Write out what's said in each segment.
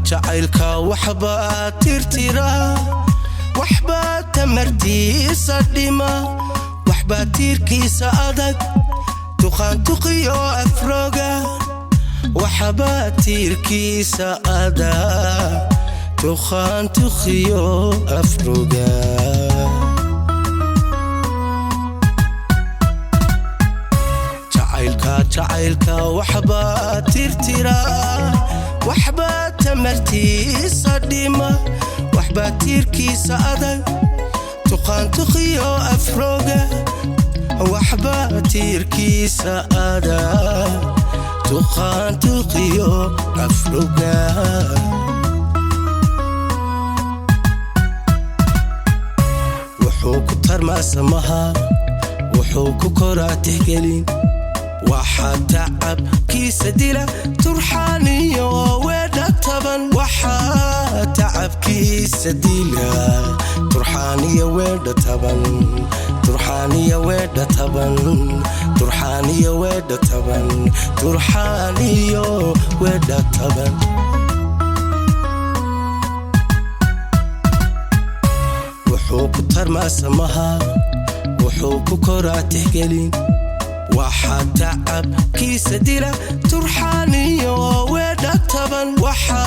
jacaylka waxba tirtira waxba tamartiisa dhima waxba tirkiisa adag tuqaan tuqiyo afroga waxba tirkiisa adag tuqaan tuqiyo afroga jacaylka waxba tirtira waxba tamartiisa dhima waxba tirkiisa adag tuqaan tuqiyo afroga waxba tirkiisa adag tuqaan tuqiyo afroga wuxuu ku tarmaa samaha wuxuu ku koraa tixgelin waxa تعب كيس ديلا ترحاني وويدا طبن waxa تعب كيس ديلا ترحاني وويدا طبن ترحاني وويدا طبن ترحاني وويدا طبن ترحاني وويدا طبن وحوك ترمى سمها وحوك كرات تحقلين waxa تعب كيس ديلا ترحاني وويدا طبن waxa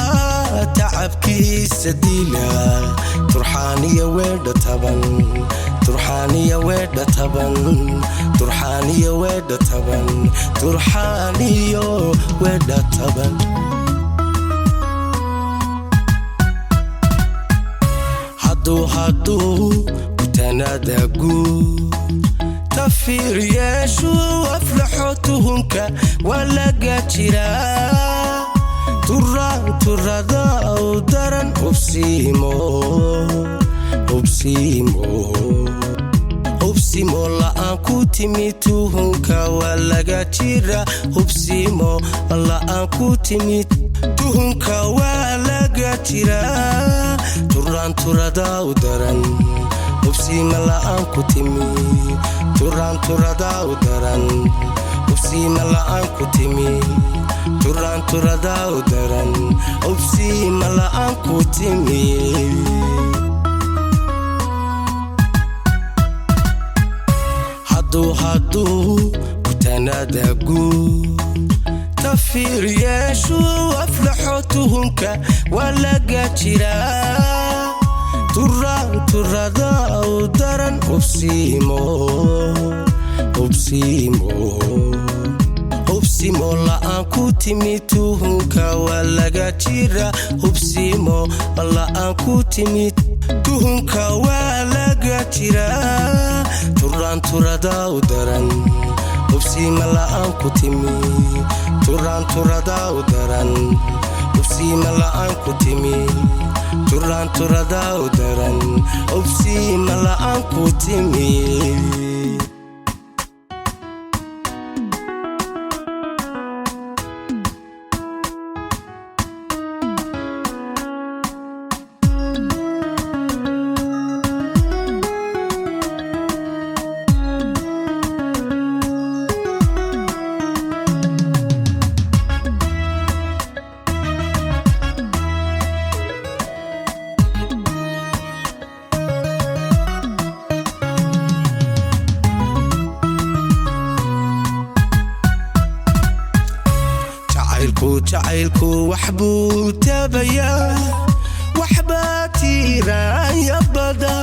تعب كيس ديلا ترحاني وويدا طبن ترحاني وويدا طبن ترحاني وويدا طبن ترحاني وويدا طبن هادو كتنادقو تفير يشو وافلحوتهنك ولا قاتلا ترى داو درن أبسيمو لا أنكو تميتوهنك ولا قاتلا أبسيمو لا أنكو تميتوهنك ولا قاتلا ترى داو درن أبسيم لا أنكو تمي ترى داو درن أبسيم لا أنكو تمي ترى داو درن أبسيم لا أنكو تمي هادو كتنادقو تفير يشو وافلحوتهنك ولا قاتلا ترى داو درن أبسيمو لا أنكو تميتوهنك ولا قاتلا أبسيمو لا أنكو تميتوهنك ولا قاتلا ترى داو درن أبسيم لا أنكو تمي ترى داو درن أبسيم لا أنكو تمي ترى داو درن أبسيم لا أنكو تمي jacaylku waxbuu taabaya waxba tiiraya bada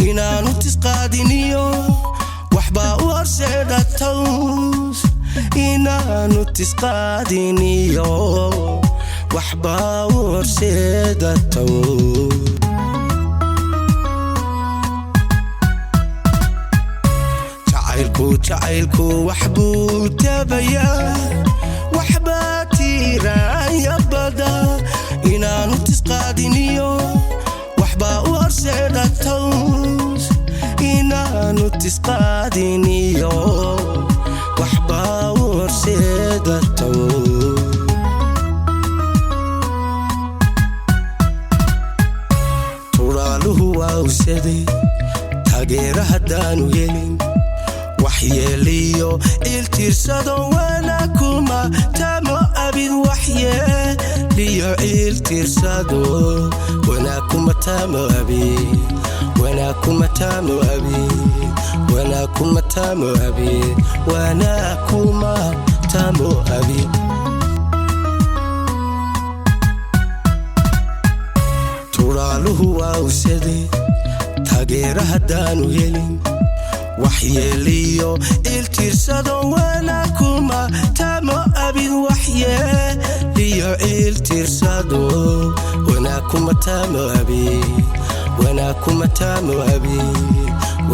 inaanu tisqaadiniyo waxba u horseeda toos inaanu tisqaadiniyo waxba u horseeda toos jacaylku waxbuu taabaya waxba tiiraya bada inaanu tisqaadiniyo waxba u horseeda toos inaanu tisqaadiniyo waxba u horseeda toos turaaluhu waa usaday taageera haddaanu helin waxyeeliyo iltirsado wana kuma tamo abid waxyeeliyo liyo iltirsado wana kumatamo abi wana kumatamo abi wana kumatamo abi wana kumatamo abi turaaluhu waa usade taageera haddaanu helin waxyeeliyo iltirsado wana kumatamo abi waxyeeliyo iltirsado wana kumatamo abi wana kumatamo abi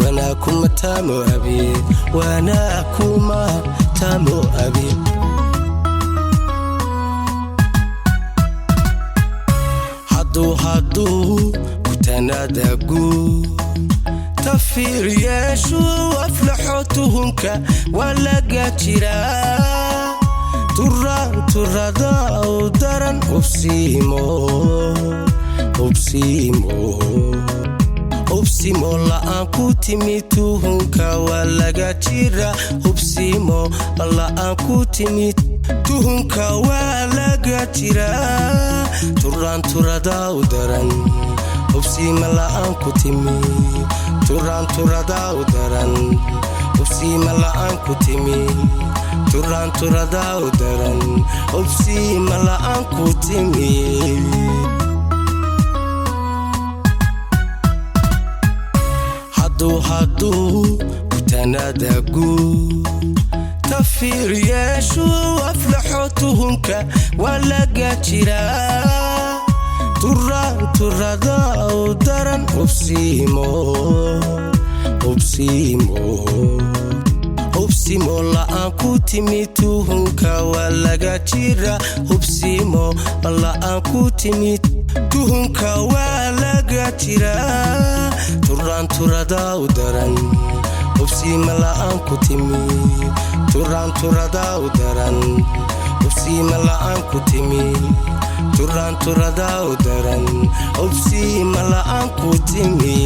wana kumatamo abi wana kumatamo abi hadu kutanadagu tafir yeeshu aflaxotuhunka walaga jira turada u daran ubsimo la'aan ku timi tuhunka walaga jira ubsimo la'aan ku timi tuhunka walaga jira turada u daran ubsimo la'aan ku timi turada u daran ubsimo la'aan ku timi turada u daran ubsimo la'aan ku timi hadu kutanadagu tafir yeeshu aflaxotuhunka walaga jira turada u daran ubsimo la'aan ku timi tuhunka walaga jira ubsimo la'aan ku timi tuhunka walaga jira turada u daran ubsimo la'aan ku timi turada u daran ubsimo la'aan ku timi turada u daran ubsimo la'aan ku timi